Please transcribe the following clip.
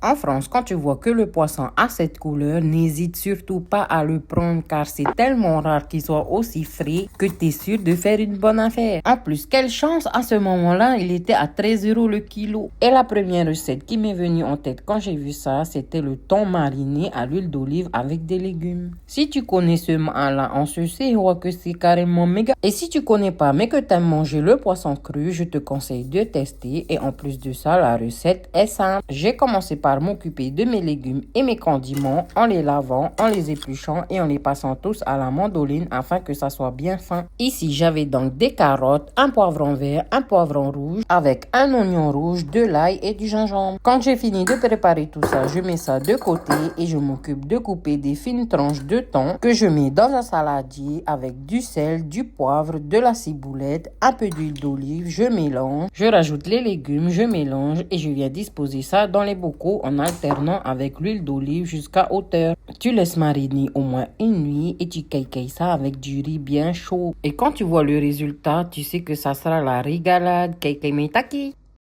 En France, quand tu vois que le poisson a cette couleur, n'hésite surtout pas à le prendre car c'est tellement rare qu'il soit aussi frais que tu es sûr de faire une bonne affaire. En plus, quelle chance, à ce moment-là, il était à 13 € le kilo. Et la première recette qui m'est venue en tête quand j'ai vu ça, c'était le thon mariné à l'huile d'olive avec des légumes. Si tu connais ce mât-là, on se sait que c'est carrément méga. Et si tu connais pas mais que tu aimes manger le poisson cru, je te conseille de tester. Et en plus de ça, la recette est simple. J'ai commencé par m'occuper de mes légumes et mes condiments en les lavant, en les épluchant et en les passant tous à la mandoline afin que ça soit bien fin. Ici, j'avais donc des carottes, un poivron vert, un poivron rouge avec un oignon rouge, de l'ail et du gingembre. Quand j'ai fini de préparer tout ça, je mets ça de côté et je m'occupe de couper des fines tranches de thon que je mets dans un saladier avec du sel, du poivre, de la ciboulette, un peu d'huile d'olive, je mélange, je rajoute les légumes, je mélange et je viens disposer ça dans les bocaux en alternant avec l'huile d'olive jusqu'à hauteur. Tu laisses mariner au moins une nuit et tu cailles ça avec du riz bien chaud. Et quand tu vois le résultat, tu sais que ça sera la régalade. Caille metaki.